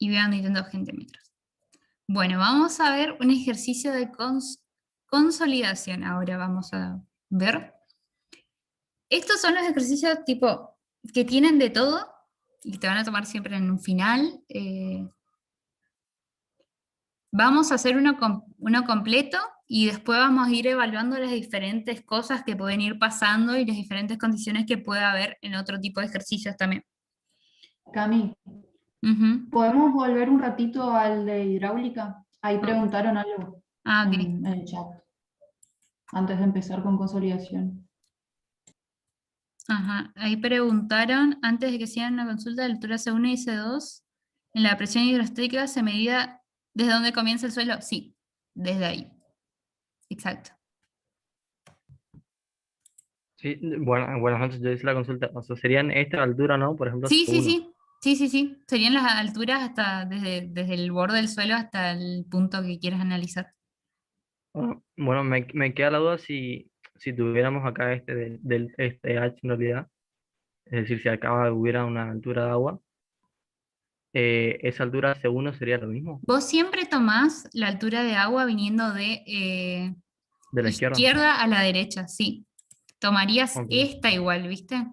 y vean 2 centímetros. Bueno, vamos a ver un ejercicio de consolidación. Ahora vamos a ver. Estos son los ejercicios tipo que tienen de todo y te van a tomar siempre en un final. Vamos a hacer uno completo y después vamos a ir evaluando las diferentes cosas que pueden ir pasando y las diferentes condiciones que puede haber en otro tipo de ejercicios también. Cami, Ujú. ¿podemos volver un ratito al de hidráulica? Ahí Oh, preguntaron algo ok. en el chat, antes de empezar con consolidación. Ajá. Ahí preguntaron, antes de que sigan una consulta de altura C1 y C2, ¿en la presión hidrostática se medía desde dónde comienza el suelo? Sí, desde ahí. Exacto. Sí, buenas noches, yo hice la consulta. O sea, serían esta altura, ¿no? Por ejemplo, Sí, sí, C1. sí. Sí, sí, sí. Serían las alturas hasta desde el borde del suelo hasta el punto que quieras analizar. Ah, bueno, me queda la duda si tuviéramos acá este H en realidad, es decir, si acá hubiera una altura de agua, esa altura C1 sería lo mismo, Vos siempre tomás la altura de agua viniendo de de la izquierda. izquierda a la derecha, sí. Tomarías Ok, esta igual, ¿viste?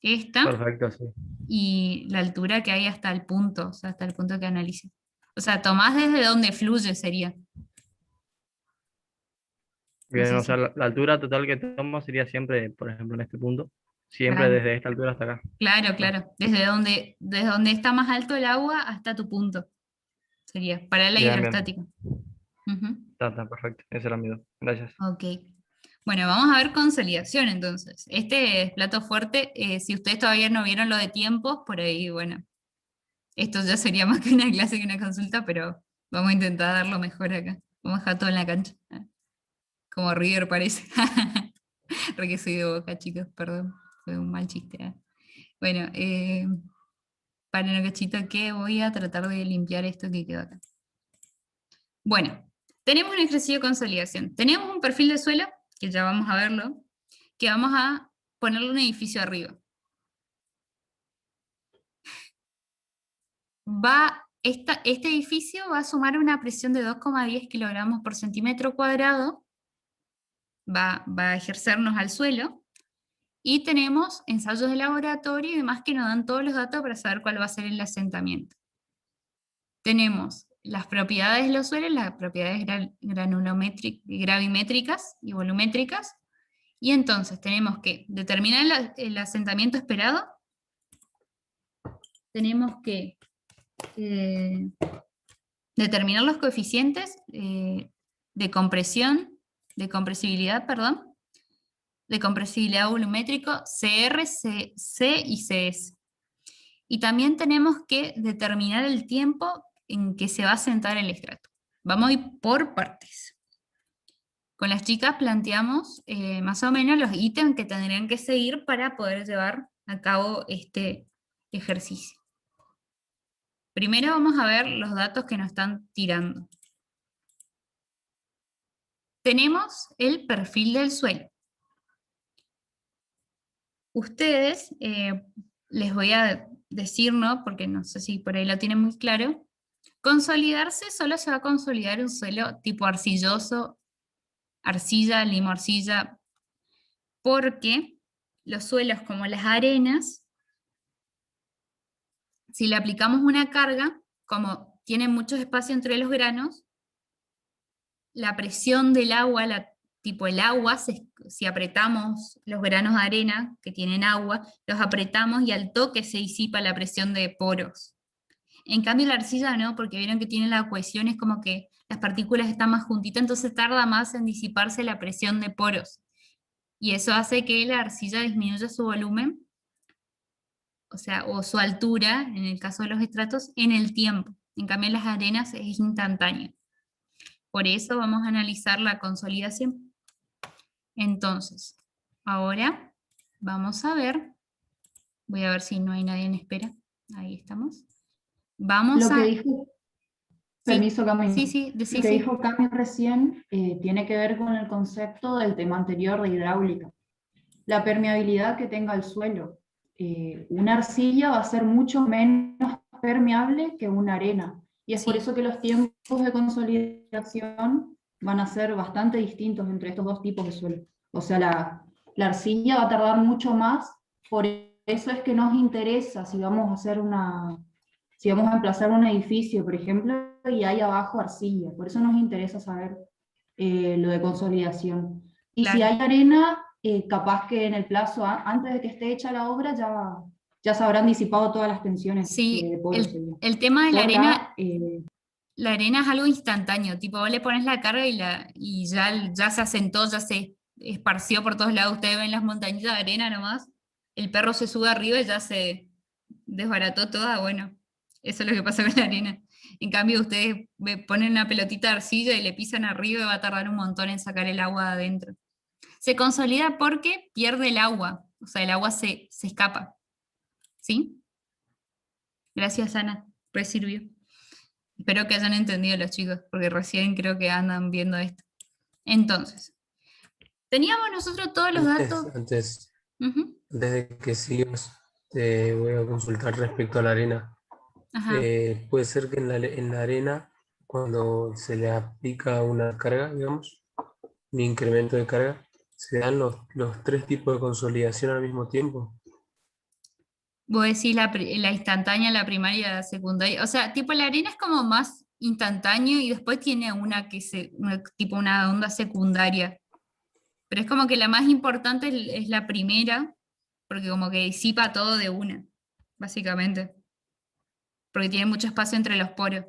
Esta perfecto, sí. y la altura que hay hasta el punto, o sea, hasta el punto que analice. O sea, tomás desde donde fluye sería. No Bien, sé o sea, si. la altura total que tomo sería siempre, por ejemplo, en este punto, siempre Claro, desde esta altura hasta acá. claro, Ah, claro. Desde donde está más alto el agua hasta tu punto. Sería, para la bien, bien, hidrostática. Ujú. está perfecto, esa era mi duda. Gracias. Ok. Bueno, vamos a ver consolidación entonces. Este es plato fuerte. Si ustedes todavía no vieron lo de tiempos, por ahí, bueno, esto ya sería más que una clase que una consulta, pero vamos a intentar dar lo mejor acá. Vamos a dejar todo en la cancha. Como River parece. Porque soy de Boca, chicos, perdón. Fue un mal chiste. Bueno, paren un cachito que voy a tratar de limpiar esto que quedó acá. Bueno, tenemos un ejercicio de consolidación. Tenemos un perfil de suelo, que ya vamos a verlo, que vamos a ponerle un edificio arriba. Este edificio va a sumar una presión de 2,10 kilogramos por centímetro cuadrado, va a ejercernos al suelo, y tenemos ensayos de laboratorio y demás que nos dan todos los datos para saber cuál va a ser el asentamiento. Tenemos las propiedades de los suelos, las propiedades gravimétricas y volumétricas, y entonces tenemos que determinar el asentamiento esperado, tenemos que determinar los coeficientes de compresión, de compresibilidad, perdón, de compresibilidad volumétrico, CR, C y CS. Y también tenemos que determinar el tiempo en que se va a asentar el estrato. Vamos a ir por partes. Con las chicas planteamos más o menos los ítems que tendrían que seguir para poder llevar a cabo este ejercicio. Primero vamos a ver los datos que nos están tirando. Tenemos el perfil del suelo. Ustedes, les voy a decir, ¿no? Porque no sé si por ahí lo tienen muy claro. Consolidarse solo se va a consolidar un suelo tipo arcilloso, arcilla, limo arcilla, porque los suelos como las arenas, si le aplicamos una carga, como tienen mucho espacio entre los granos, la presión del agua, tipo el agua, si apretamos los granos de arena que tienen agua, los apretamos y al toque se disipa la presión de poros. En cambio la arcilla no, porque vieron que tiene la cohesión, es como que las partículas están más juntitas, entonces tarda más en disiparse la presión de poros. Y eso hace que la arcilla disminuya su volumen, o sea, o su altura, en el caso de los estratos, en el tiempo. En cambio las arenas es instantáneo. Por eso vamos a analizar la consolidación. Entonces, ahora vamos a ver, voy a ver si no hay nadie en espera. Ahí estamos. Vamos Lo que a... dijo, Sí, permiso sí, Cami, sí, lo sí, que sí. dijo Cami recién tiene que ver con el concepto del tema anterior de hidráulica. La permeabilidad que tenga el suelo. Una arcilla va a ser mucho menos permeable que una arena. Y es por Sí. eso que los tiempos de consolidación van a ser bastante distintos entre estos dos tipos de suelo. O sea, la arcilla va a tardar mucho más, por eso es que nos interesa si vamos a hacer si vamos a emplazar un edificio, por ejemplo, y hay abajo arcilla. Por eso nos interesa saber lo de consolidación. Y si Claro. hay arena, capaz que en el plazo, antes de que esté hecha la obra, ya se habrán disipado todas las tensiones Sí, de polo, sería. el tema de Por la arena es algo instantáneo, tipo vos le pones la carga y ya se asentó, ya se esparció por todos lados. Ustedes ven las montañitas de arena nomás, el perro se sube arriba y ya se desbarató toda. Bueno, eso es lo que pasa con la arena. En cambio, ustedes ponen una pelotita de arcilla y le pisan arriba y va a tardar un montón en sacar el agua de adentro. Se consolida porque pierde el agua, o sea, el agua se escapa. ¿Sí? Gracias, Ana, pues sirvió. Espero que hayan entendido los chicos, porque recién creo que andan viendo esto. Entonces, teníamos nosotros todos los datos. Antes Ujú, de que sigas, te voy a consultar respecto a la arena. ajá. Puede ser que en la arena, cuando se le aplica una carga, digamos, un incremento de carga, se dan los tres tipos de consolidación al mismo tiempo. Vos decís la instantánea, la primaria, la secundaria. O sea, tipo la arena es como más instantáneo y después tiene tipo una onda secundaria. Pero es como que la más importante es la primera, porque como que disipa todo de una, básicamente. Porque tiene mucho espacio entre los poros.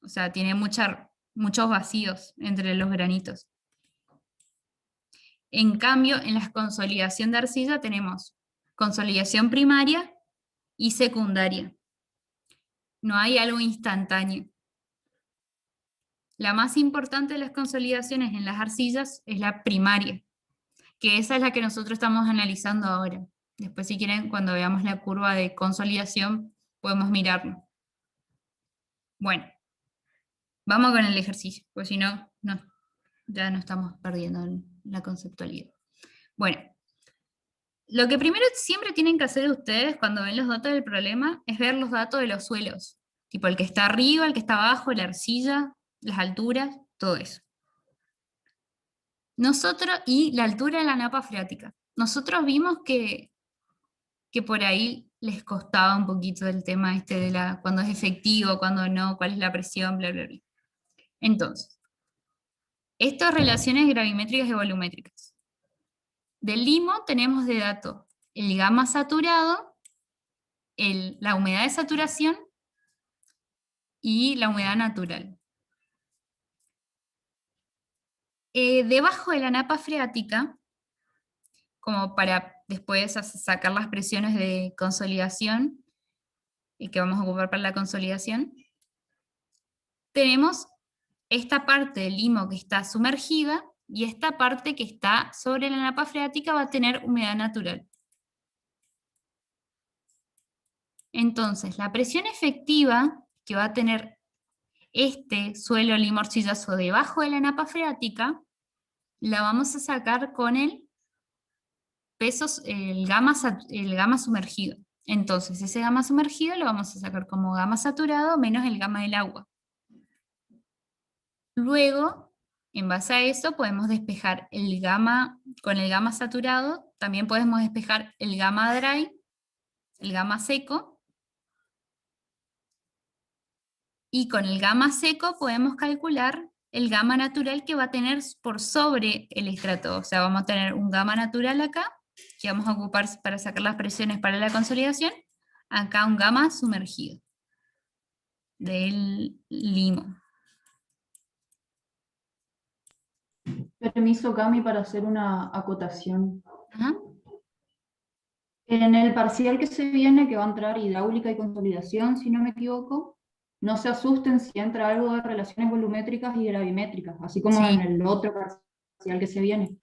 O sea, tiene muchos vacíos entre los granitos. En cambio, en la consolidación de arcilla tenemos consolidación primaria y secundaria. No hay algo instantáneo. La más importante de las consolidaciones en las arcillas es la primaria, que esa es la que nosotros estamos analizando ahora. Después, si quieren, cuando veamos la curva de consolidación, podemos mirarlo. Bueno, vamos con el ejercicio, porque si no, ya no estamos perdiendo en la conceptualidad. Bueno, lo que primero siempre tienen que hacer ustedes cuando ven los datos del problema es ver los datos de los suelos, tipo el que está arriba, el que está abajo, la arcilla, las alturas, todo eso. Nosotros, y la altura de la napa freática. Nosotros vimos que por ahí les costaba un poquito el tema este de cuando es efectivo, cuando no, cuál es la presión, bla, bla, bla. Entonces, estas relaciones gravimétricas y volumétricas. Del limo tenemos de dato el gamma saturado, la humedad de saturación y la humedad natural. Debajo de la napa freática, como para después sacar las presiones de consolidación que vamos a ocupar para la consolidación, tenemos esta parte del limo que está sumergida y esta parte que está sobre la napa freática va a tener humedad natural. Entonces, la presión efectiva que va a tener este suelo limo arcillazo debajo de la napa freática, la vamos a sacar con el gamma sumergido. Entonces, ese gamma sumergido lo vamos a sacar como gamma saturado menos el gamma del agua. Luego, en base a eso, podemos despejar el gamma con el gamma saturado, también podemos despejar el gamma dry, el gamma seco, y con el gamma seco podemos calcular el gamma natural que va a tener por sobre el estrato. O sea, vamos a tener un gamma natural acá, que vamos a ocupar para sacar las presiones para la consolidación, acá un gamma sumergido del limo. Permiso, Cami, para hacer una acotación. Ajá. En el parcial que se viene, que va a entrar hidráulica y consolidación, si no me equivoco, no se asusten si entra algo de relaciones volumétricas y gravimétricas, así como en Sí. el otro parcial que se viene.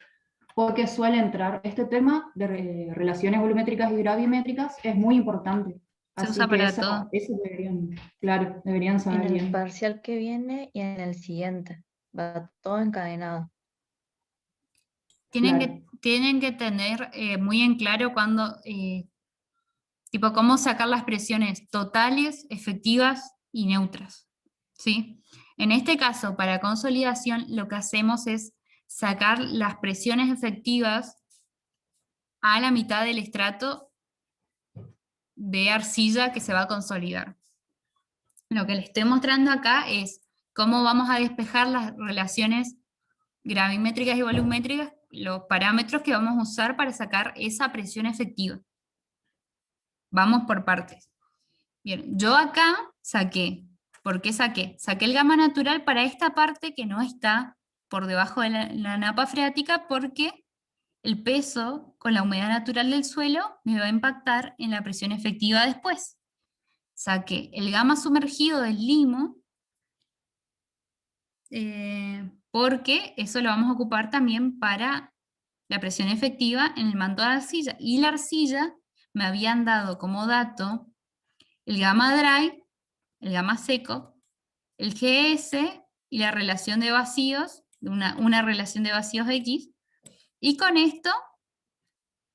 Porque suele entrar este tema de relaciones volumétricas y gravimétricas, es muy importante. Se Así usa que para todo. eso deberían, claro, deberían En saber el bien. parcial que viene y en el siguiente. Va todo encadenado. Tienen Claro. que tener muy en claro cuando Tipo, cómo sacar las presiones totales, efectivas y neutras, ¿sí? En este caso, para consolidación, lo que hacemos es sacar las presiones efectivas a la mitad del estrato de arcilla que se va a consolidar. Lo que les estoy mostrando acá es cómo vamos a despejar las relaciones gravimétricas y volumétricas, los parámetros que vamos a usar para sacar esa presión efectiva. Vamos por partes. Bien, yo acá saqué. ¿Por qué saqué? Saqué el gamma natural para esta parte que no está por debajo de la napa freática, porque el peso con la humedad natural del suelo me va a impactar en la presión efectiva después. Saqué el gamma sumergido del limo, porque eso lo vamos a ocupar también para la presión efectiva en el manto de arcilla. Y la arcilla me habían dado como dato el gamma dry, el gamma seco, el GS y la relación de vacíos, una relación de vacíos X. Y con esto,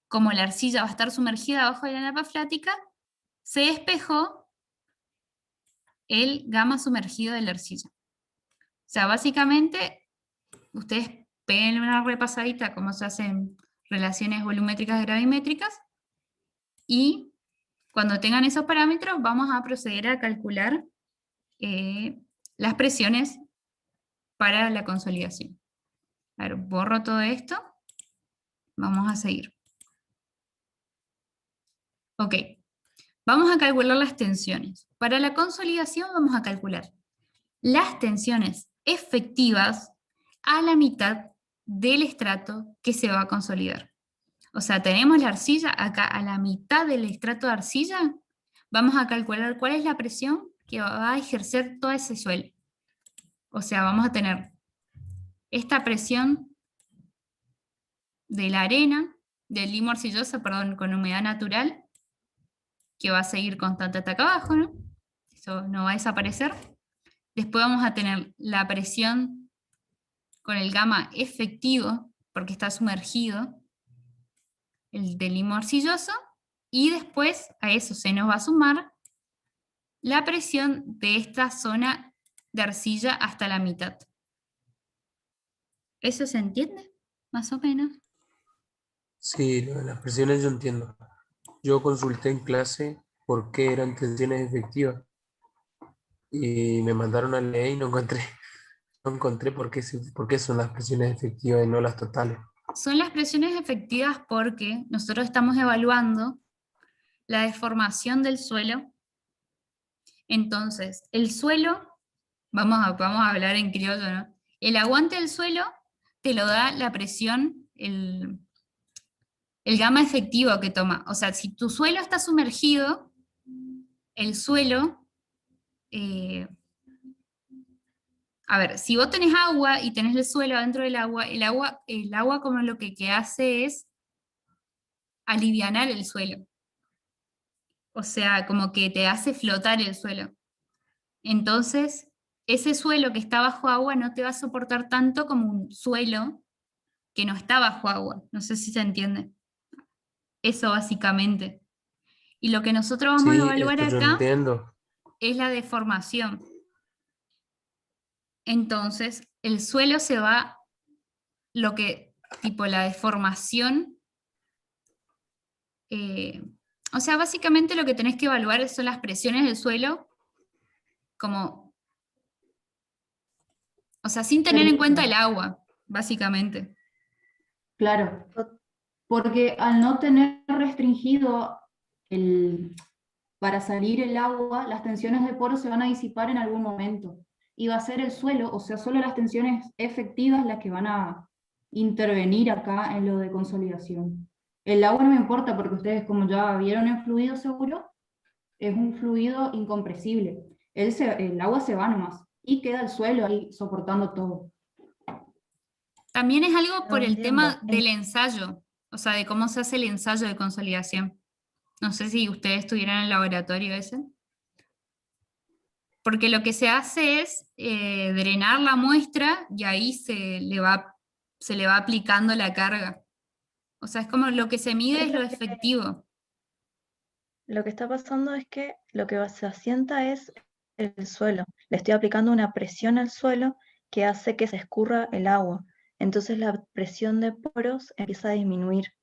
como la arcilla va a estar sumergida abajo de la napa freática, se despejó el gamma sumergido de la arcilla. O sea, básicamente, ustedes peguen una repasadita cómo se hacen relaciones volumétricas y gravimétricas, y cuando tengan esos parámetros vamos a proceder a calcular las presiones para la consolidación. A ver, borro todo esto, vamos a seguir. Ok, vamos a calcular las tensiones. Para la consolidación vamos a calcular las tensiones efectivas a la mitad del estrato que se va a consolidar. O sea, tenemos la arcilla acá a la mitad del estrato de arcilla, vamos a calcular cuál es la presión que va a ejercer todo ese suelo. O sea, vamos a tener esta presión de la arena, del limo arcilloso, perdón, con humedad natural, que va a seguir constante hasta acá abajo, ¿no? Eso no va a desaparecer. Después vamos a tener la presión con el gamma efectivo, porque está sumergido, el del limo arcilloso, y después a eso se nos va a sumar la presión de esta zona de arcilla hasta la mitad. ¿Eso se entiende? Más o menos. Sí, lo de las presiones yo entiendo. Yo consulté en clase por qué eran tensiones efectivas y me mandaron a leer y no encontré por qué son las presiones efectivas y no las totales. Son las presiones efectivas porque nosotros estamos evaluando la deformación del suelo. Entonces, el suelo, vamos a hablar en criollo, ¿no? El aguante del suelo te lo da la presión, el gamma efectivo que toma. O sea, si tu suelo está sumergido, el suelo, a ver, si vos tenés agua y tenés el suelo adentro del agua, el agua como lo que hace es alivianar el suelo. O sea, como que te hace flotar el suelo. Entonces, ese suelo que está bajo agua no te va a soportar tanto como un suelo que no está bajo agua. No sé si se entiende. Eso básicamente. Y lo que nosotros vamos a Sí, evaluar esto yo acá entiendo. es la deformación. Entonces, el suelo se va, tipo la deformación, o sea, básicamente lo que tenés que evaluar son las presiones del suelo, como, o sea, sin tener en cuenta el agua, básicamente. Claro, porque al no tener restringido para salir el agua, las tensiones de poro se van a disipar en algún momento. Y va a ser el suelo, o sea, solo las tensiones efectivas las que van a intervenir acá en lo de consolidación. El agua no me importa porque ustedes, como ya vieron en fluido seguro, es un fluido incompresible. El agua se va nomás y queda el suelo ahí soportando todo. También es algo por No el tema entiendo. del ensayo, o sea, de cómo se hace el ensayo de consolidación. No sé si ustedes estuvieran en el laboratorio ese. Porque lo que se hace es drenar la muestra y ahí se le va aplicando la carga. O sea, es como lo que se mide es lo efectivo. lo que está pasando es que lo que se asienta es el suelo. Le estoy aplicando una presión al suelo que hace que se escurra el agua. Entonces la presión de poros empieza a disminuir.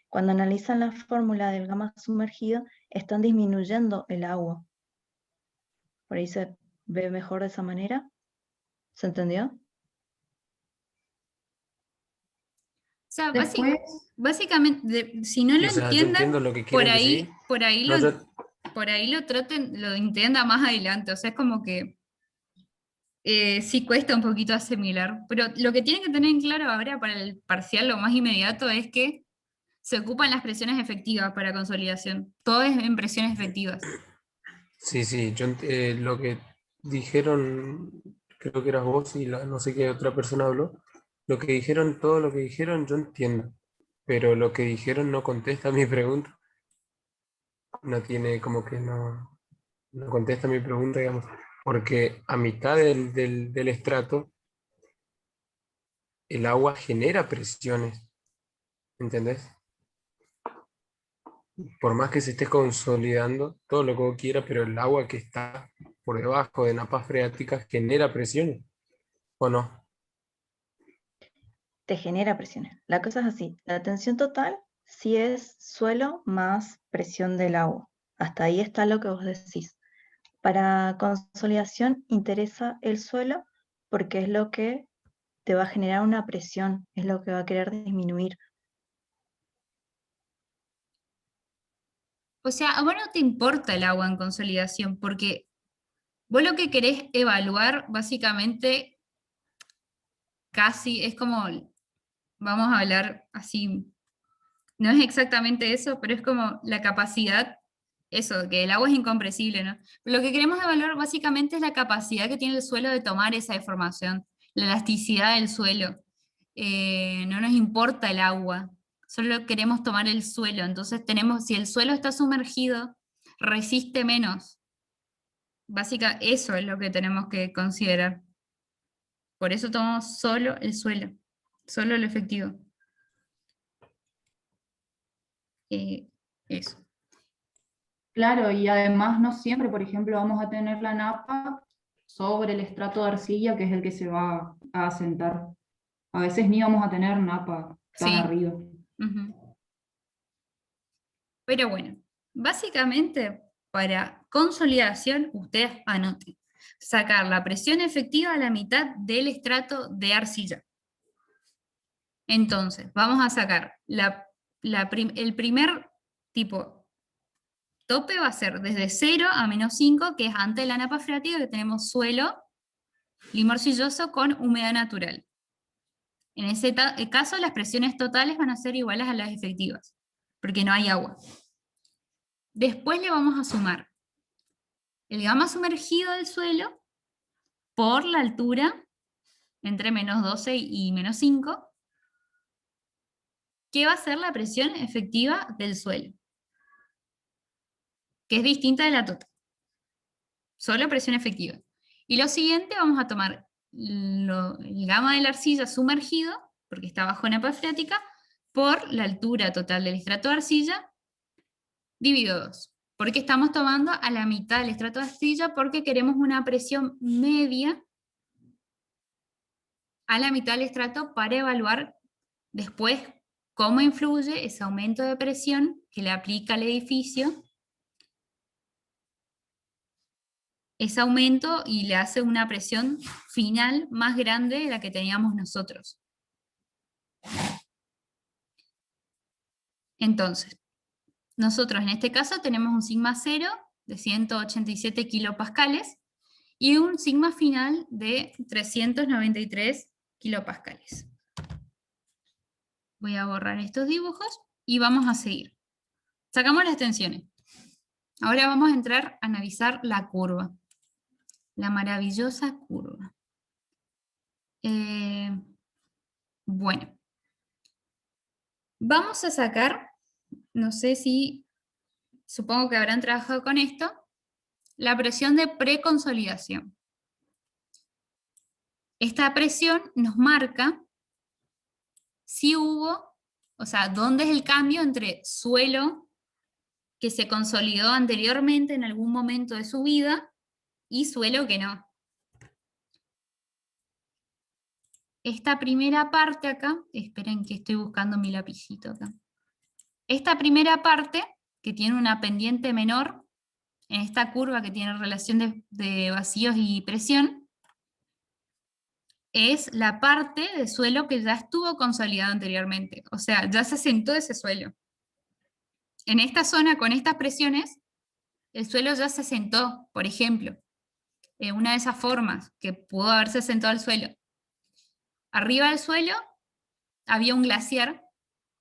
Cuando analizan la fórmula del gamma sumergido, están disminuyendo el agua. Por ahí se ve mejor de esa manera. ¿Se entendió? O sea, Después, básicamente, si no lo O sea, yo entienden, entiendo lo que quieren decir. No, por ahí lo traten, lo entienda más adelante. O sea, es como que sí cuesta un poquito asimilar. Pero lo que tienen que tener en claro ahora para el parcial, lo más inmediato, es que se ocupan las presiones efectivas para consolidación. Todo es en presiones efectivas. sí, sí, lo que dijeron, creo que eras vos y no sé qué otra persona habló, lo que dijeron, todo lo que dijeron yo entiendo, pero lo que dijeron no contesta mi pregunta, no tiene como que no contesta mi pregunta, digamos, porque a mitad del estrato el agua genera presiones, ¿entendés? Por más que se esté consolidando, todo lo que vos quieras, pero el agua que está por debajo de napas freáticas genera presiones, ¿o no? Te genera presiones. La cosa es así. La tensión total sí es suelo más presión del agua. Hasta ahí está lo que vos decís. Para consolidación interesa el suelo porque es lo que te va a generar una presión, es lo que va a querer disminuir. O sea, a vos no te importa el agua en consolidación, porque vos lo que querés evaluar básicamente casi es como, vamos a hablar así, no es exactamente eso, pero es como la capacidad, eso, que el agua es incompresible, ¿no? Lo que queremos evaluar básicamente es la capacidad que tiene el suelo de tomar esa deformación, la elasticidad del suelo. No nos importa el agua, solo queremos tomar el suelo. Entonces tenemos, si el suelo está sumergido, resiste menos. Eso es lo que tenemos que considerar. Por eso tomamos solo el suelo, solo lo efectivo. Eso. claro, y además no siempre, por ejemplo, vamos a tener la napa sobre el estrato de arcilla, que es el que se va a asentar. A veces ni vamos a tener napa tan Sí. arriba. Ujú. Pero bueno, básicamente para consolidación, ustedes anoten. Sacar la presión efectiva a la mitad del estrato de arcilla. Entonces, vamos a sacar el primer tipo tope va a ser desde 0 a -5, que es antes de la napa freática, que tenemos suelo limorcilloso con humedad natural. En ese caso, las presiones totales van a ser iguales a las efectivas, porque no hay agua. Después le vamos a sumar el gamma sumergido del suelo por la altura entre -12 y -5, que va a ser la presión efectiva del suelo, que es distinta de la total. Solo presión efectiva. Y lo siguiente, vamos a tomar el gamma de la arcilla sumergido, porque está bajo napa freática, por la altura total del estrato de arcilla, dividido 2. Porque estamos tomando a la mitad del estrato de arcilla porque queremos una presión media a la mitad del estrato para evaluar después cómo influye ese aumento de presión que le aplica al edificio, ese aumento, y le hace una presión final más grande de la que teníamos nosotros. Entonces, nosotros en este caso tenemos un sigma 0 de 187 kilopascales y un sigma final de 393 kilopascales. Voy a borrar estos dibujos y vamos a seguir. Sacamos las tensiones. Ahora vamos a entrar a analizar la curva. La maravillosa curva. Bueno. Vamos a sacar, no sé si, supongo que habrán trabajado con esto, la presión de preconsolidación. Esta presión nos marca si hubo, o sea, dónde es el cambio entre suelo que se consolidó anteriormente en algún momento de su vida y suelo que no. Esta primera parte acá, esperen que estoy buscando mi lapicito acá. Esta primera parte, que tiene una pendiente menor, en esta curva que tiene relación de vacíos y presión, es la parte de suelo que ya estuvo consolidado anteriormente. O sea, ya se asentó ese suelo. En esta zona, con estas presiones, el suelo ya se asentó, por ejemplo. Una de esas formas que pudo haberse asentado el suelo. Arriba del suelo había un glaciar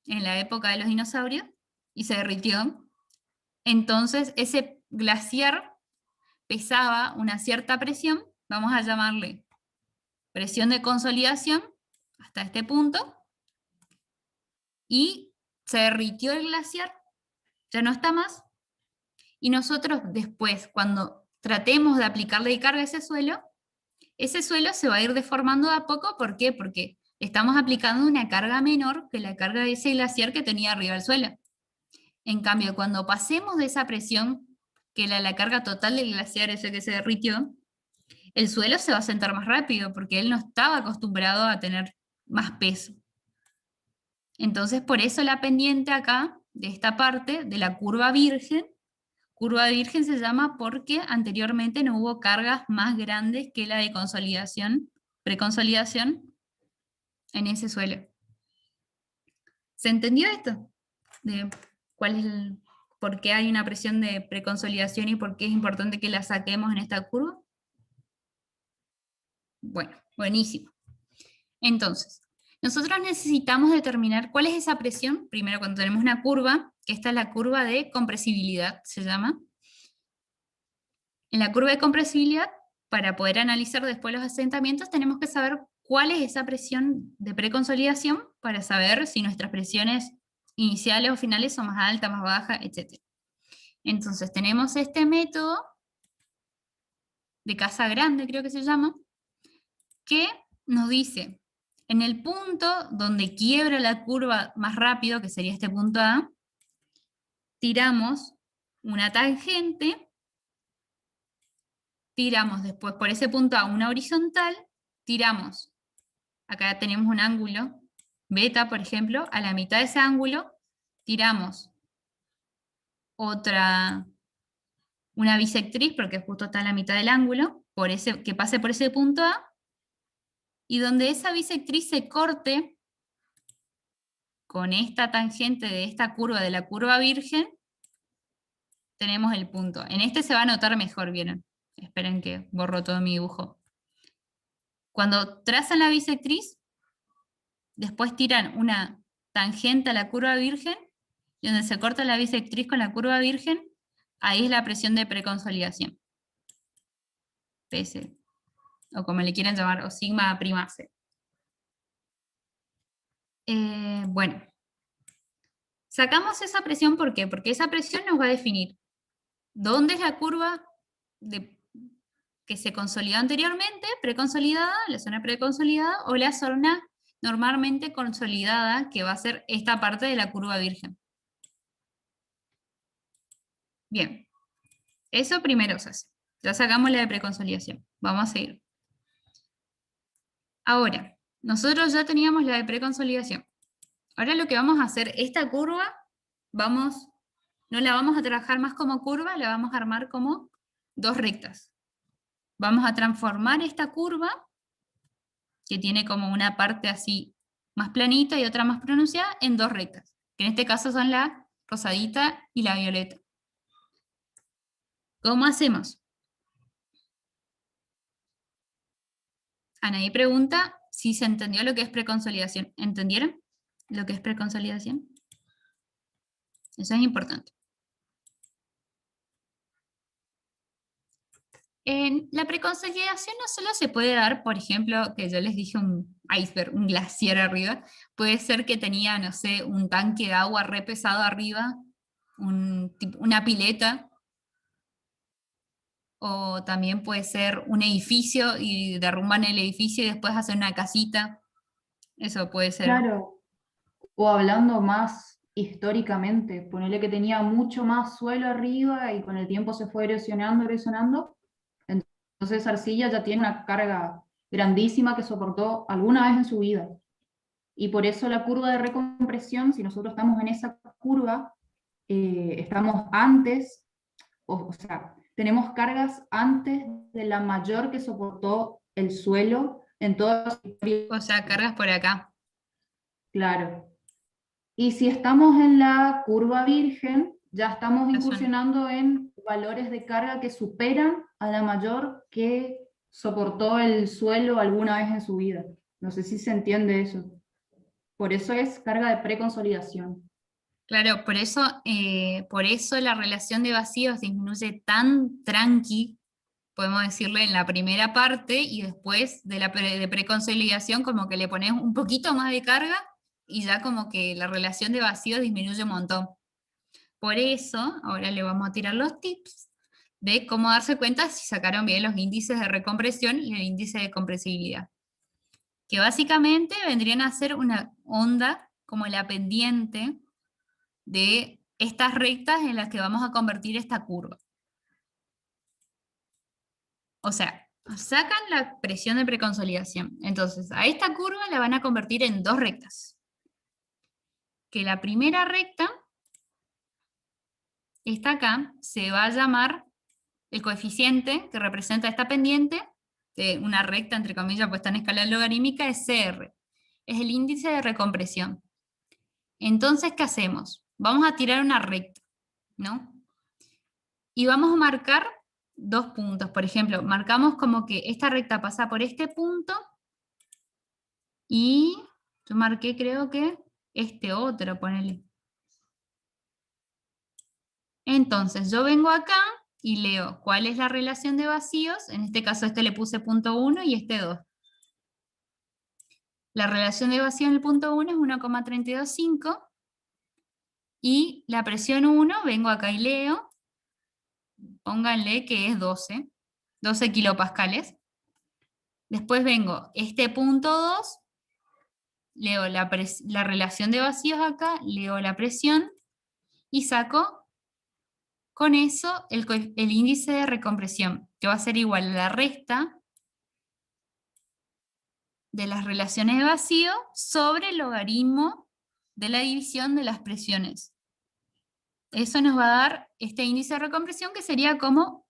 en la época de los dinosaurios y se derritió. Entonces ese glaciar pesaba una cierta presión, vamos a llamarle presión de consolidación, hasta este punto, y se derritió el glaciar, ya no está más, y nosotros después, cuando tratemos de aplicarle carga a ese suelo se va a ir deformando de a poco. ¿Por qué? Porque estamos aplicando una carga menor que la carga de ese glaciar que tenía arriba del suelo. En cambio, cuando pasemos de esa presión, que era la carga total del glaciar ese que se derritió, el suelo se va a sentar más rápido, porque él no estaba acostumbrado a tener más peso. Entonces, por eso la pendiente acá, de esta parte, de la curva virgen se llama porque anteriormente no hubo cargas más grandes que la de consolidación, preconsolidación, en ese suelo. ¿Se entendió esto? De cuál es por qué hay una presión de preconsolidación y por qué es importante que la saquemos en esta curva. Bueno, buenísimo. Entonces, nosotros necesitamos determinar cuál es esa presión, primero cuando tenemos una curva, que esta es la curva de compresibilidad, se llama. En la curva de compresibilidad, para poder analizar después los asentamientos, tenemos que saber cuál es esa presión de preconsolidación para saber si nuestras presiones iniciales o finales son más altas, más bajas, etc. Entonces tenemos este método de Casagrande, creo que se llama, que nos dice, en el punto donde quiebra la curva más rápido, que sería este punto A, tiramos una tangente, tiramos después por ese punto A una horizontal, tiramos, acá tenemos un ángulo, beta por ejemplo, a la mitad de ese ángulo, tiramos una bisectriz, porque justo está en la mitad del ángulo, que pase por ese punto A, y donde esa bisectriz se corte con esta tangente de esta curva, de la curva virgen, tenemos el punto. En este se va a notar mejor, ¿vieron? Esperen que borro todo mi dibujo. Cuando trazan la bisectriz, después tiran una tangente a la curva virgen, y donde se corta la bisectriz con la curva virgen, ahí es la presión de preconsolidación. PS, o como le quieran llamar, o sigma prima C. Bueno, sacamos esa presión, ¿por qué? Porque esa presión nos va a definir dónde es la curva que se consolidó anteriormente, preconsolidada, la zona preconsolidada, o la zona normalmente consolidada, que va a ser esta parte de la curva virgen. Bien, eso primero se hace. Ya sacamos la de preconsolidación. Vamos a seguir. Ahora, nosotros ya teníamos la de preconsolidación. Ahora lo que vamos a hacer, esta curva, no la vamos a trabajar más como curva, la vamos a armar como dos rectas. Vamos a transformar esta curva, que tiene como una parte así más planita y otra más pronunciada, en dos rectas, que en este caso son la rosadita y la violeta. ¿Cómo hacemos? Anaí pregunta si se entendió lo que es preconsolidación. ¿Entendieron lo que es preconsolidación? Eso es importante. En la preconsolidación no solo se puede dar, por ejemplo, que yo les dije un iceberg, un glaciar arriba, puede ser que tenía, no sé, un tanque de agua re pesado arriba, una pileta, o también puede ser un edificio y derrumban el edificio y después hacen una casita. Eso puede ser. Claro, o hablando más históricamente. Ponele que tenía mucho más suelo arriba y con el tiempo se fue erosionando. Entonces esa arcilla ya tiene una carga grandísima que soportó alguna vez en su vida. Y por eso la curva de recompresión, si nosotros estamos en esa curva, estamos antes, o sea, tenemos cargas antes de la mayor que soportó el suelo en toda su historia. O sea, cargas por acá. Claro. Y si estamos en la curva virgen, ya estamos La zona. incursionando en valores de carga que superan a la mayor que soportó el suelo alguna vez en su vida. No sé si se entiende eso. Por eso es carga de preconsolidación. Claro, por eso la relación de vacíos disminuye tan tranqui, podemos decirle, en la primera parte, y después de preconsolidación como que le pones un poquito más de carga y ya como que la relación de vacíos disminuye un montón. Por eso, ahora le vamos a tirar los tips de cómo darse cuenta si sacaron bien los índices de recompresión y el índice de compresibilidad. Que básicamente vendrían a ser una onda como la pendiente de estas rectas en las que vamos a convertir esta curva. O sea, sacan la presión de preconsolidación. Entonces, a esta curva la van a convertir en dos rectas. Que la primera recta, esta acá, se va a llamar el coeficiente que representa esta pendiente, de una recta, entre comillas, puesta en escala logarítmica, es CR. Es el índice de recompresión. Entonces, ¿qué hacemos? Vamos a tirar una recta, ¿no? Y vamos a marcar dos puntos. Por ejemplo, marcamos como que esta recta pasa por este punto y yo marqué, creo que este otro, ponele. Entonces, yo vengo acá y leo cuál es la relación de vacíos. En este caso, este le puse punto 1 y este 2. La relación de vacío en el punto 1 es 1,325 y la presión 1, vengo acá y leo, pónganle que es 12 kilopascales. Después vengo, este punto 2, leo la relación de vacíos acá, leo la presión y saco con eso el índice de recompresión, que va a ser igual a la resta de las relaciones de vacío sobre el logaritmo de la división de las presiones. Eso nos va a dar este índice de recompresión, que sería como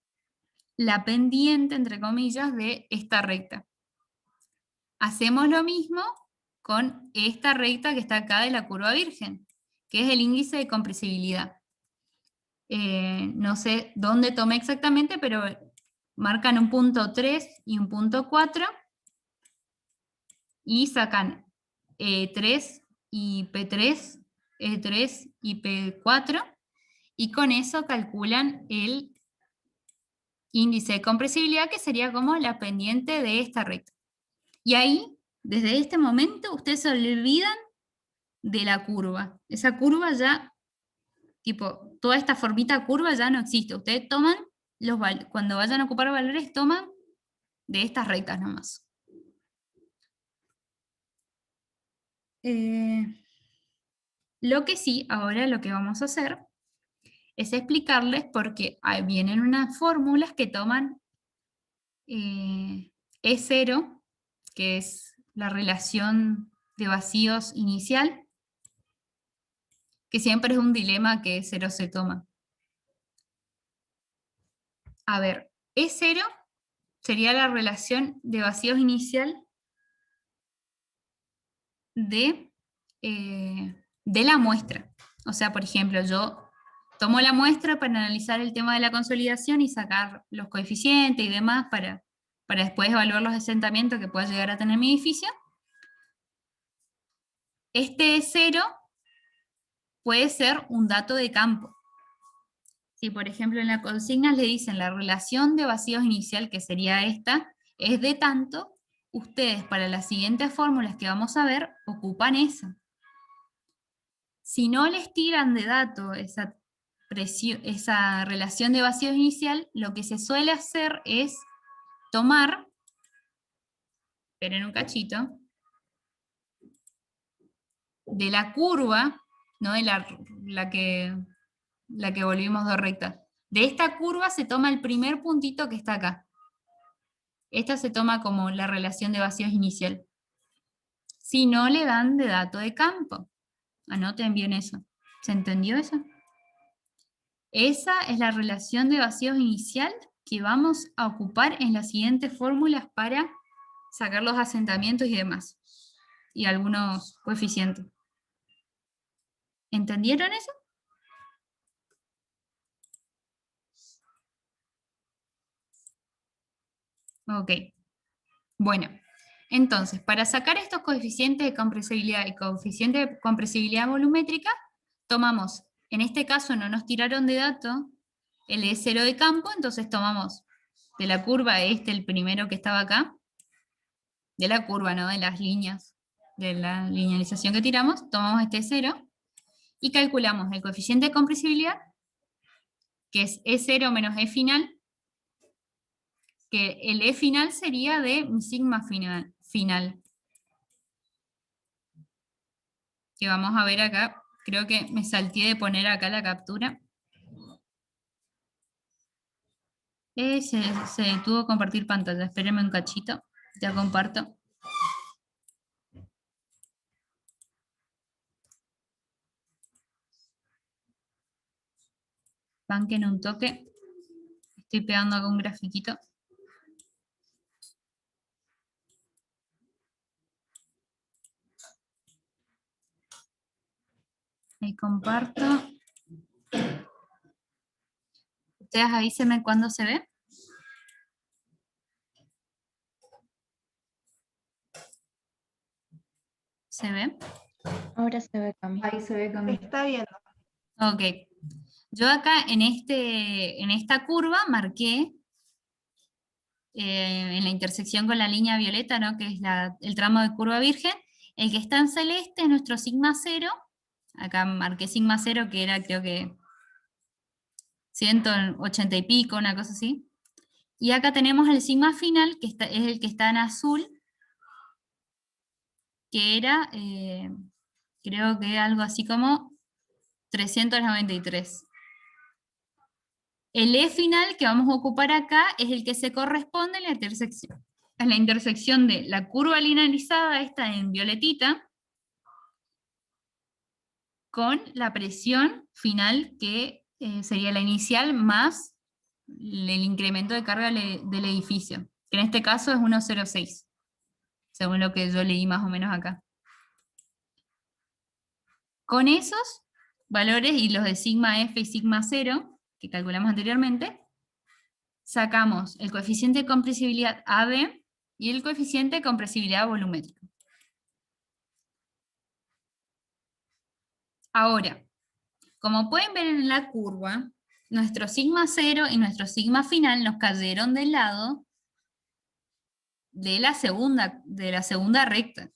la pendiente, entre comillas, de esta recta. Hacemos lo mismo con esta recta que está acá de la curva virgen, que es el índice de compresibilidad. No sé dónde tomé exactamente, pero marcan un punto 3 y un punto 4, y sacan E3 y P3, E3 y P4, y con eso calculan el índice de compresibilidad, que sería como la pendiente de esta recta. Y ahí, desde este momento, ustedes se olvidan de la curva. Esa curva ya, tipo, toda esta formita curva ya no existe. Ustedes toman, cuando vayan a ocupar valores, toman de estas rectas nomás. Lo que sí, ahora lo que vamos a hacer es explicarles, porque ahí vienen unas fórmulas que toman E0, que es la relación de vacíos inicial, que siempre es un dilema que E0 se toma. A ver, E0 sería la relación de vacíos inicial de la muestra. O sea, por ejemplo, yo tomo la muestra para analizar el tema de la consolidación y sacar los coeficientes y demás para después evaluar los asentamientos que pueda llegar a tener mi edificio. Este E0 puede ser un dato de campo. Si, por ejemplo, en la consigna le dicen la relación de vacíos inicial, que sería esta, es de tanto, ustedes para las siguientes fórmulas que vamos a ver, ocupan esa. Si no les tiran de dato esa relación de vacíos inicial, lo que se suele hacer es tomar, esperen un cachito, de la curva no de la que volvimos dos rectas. De esta curva se toma el primer puntito que está acá. Esta se toma como la relación de vacíos inicial. Si no, le dan de dato de campo. Anoten bien eso. ¿Se entendió eso? Esa es la relación de vacíos inicial que vamos a ocupar en las siguientes fórmulas para sacar los asentamientos y demás. Y algunos coeficientes. ¿Entendieron eso? Ok. Bueno, entonces, para sacar estos coeficientes de compresibilidad y coeficiente de compresibilidad volumétrica, tomamos, en este caso no nos tiraron de dato el E0 de campo, entonces tomamos de la curva el primero que estaba acá, de la curva, no de las líneas, de la linealización que tiramos, tomamos este E0 y calculamos el coeficiente de compresibilidad, que es E0 menos E final, que el E final sería de mi sigma final, que vamos a ver acá. Creo que me salté de poner acá la captura. Se detuvo compartir pantalla. Espérenme un cachito. Ya comparto. Banquen un toque. Estoy pegando acá un grafiquito. Ahí comparto. Ustedes avísenme cuándo se ve. ¿Se ve? Ahora se ve, Cami. Ahí se ve Cami. Está viendo. Ok. Yo acá en esta curva marqué en la intersección con la línea violeta, ¿no? Que es el tramo de curva virgen. El que está en celeste es nuestro sigma 0. Acá marqué sigma 0, que era creo que 180 y pico, una cosa así. Y acá tenemos el sigma final, que es el que está en azul, que era, creo que algo así como 393. El E final que vamos a ocupar acá es el que se corresponde a la intersección de la curva linealizada, esta en violetita, con la presión final que sería la inicial más el incremento de carga del edificio, que en este caso es 1,06, según lo que yo leí más o menos acá. Con esos valores y los de sigma F y sigma 0, que calculamos anteriormente, sacamos el coeficiente de compresibilidad AB y el coeficiente de compresibilidad volumétrica. Ahora, como pueden ver en la curva, nuestro sigma 0 y nuestro sigma final nos cayeron del lado de la segunda recta,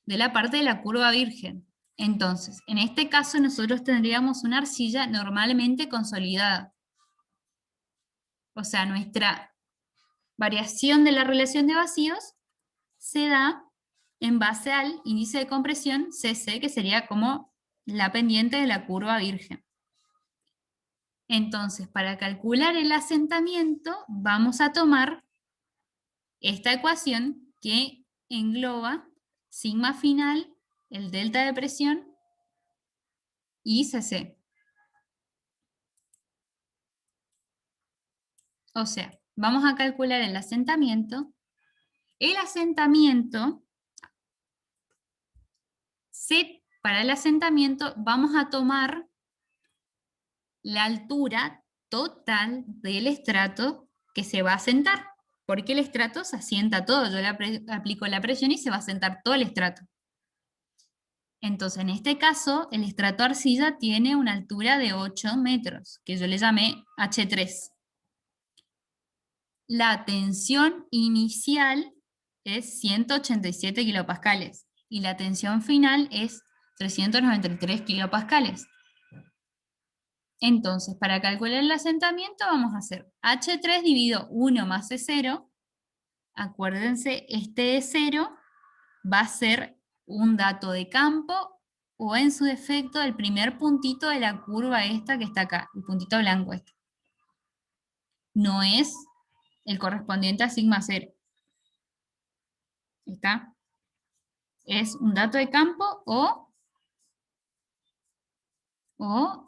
de la parte de la curva virgen. Entonces, en este caso nosotros tendríamos una arcilla normalmente consolidada. O sea, nuestra variación de la relación de vacíos se da en base al índice de compresión CC, que sería como la pendiente de la curva virgen. Entonces, para calcular el asentamiento, vamos a tomar esta ecuación que engloba sigma final, el delta de presión y CC. O sea, vamos a calcular el asentamiento. El asentamiento, para el asentamiento vamos a tomar la altura total del estrato que se va a asentar, porque el estrato se asienta todo. Yo le aplico la presión y se va a asentar todo el estrato. Entonces, en este caso, el estrato arcilla tiene una altura de 8 metros, que yo le llamé H3. La tensión inicial es 187 kilopascales y la tensión final es 393 kilopascales. Entonces, para calcular el asentamiento vamos a hacer H3 dividido 1 más E0. Acuérdense, este E0 va a ser un dato de campo o en su defecto el primer puntito de la curva esta que está acá, el puntito blanco este. No es el correspondiente a sigma 0. ¿Está? Es un dato de campo o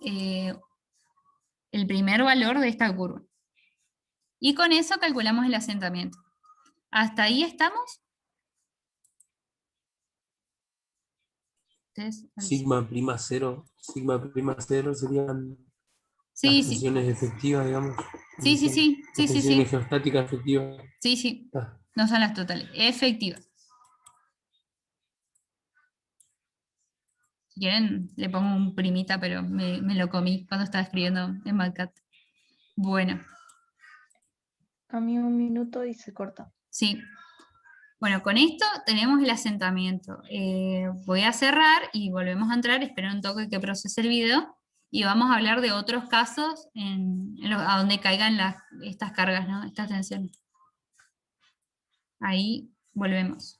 el primer valor de esta curva. Y con eso calculamos el asentamiento. ¿Hasta ahí estamos? Sigma prima cero serían Sí, las sí. tensiones efectivas, digamos. Sí, sí, sí. Las Sí, sí, tensiones sí. geostáticas efectivas. Sí, sí. Ah, No son las totales. Efectivas. Si quieren, le pongo un primita, pero me lo comí cuando estaba escribiendo en MatCat. Bueno, A mí 1 minuto y se corta. sí. Bueno, con esto tenemos el asentamiento. Voy a cerrar y volvemos a entrar. Espero un toque que procese el video. Y vamos a hablar de otros casos a donde caigan estas cargas, ¿no? Estas tensiones. Ahí volvemos.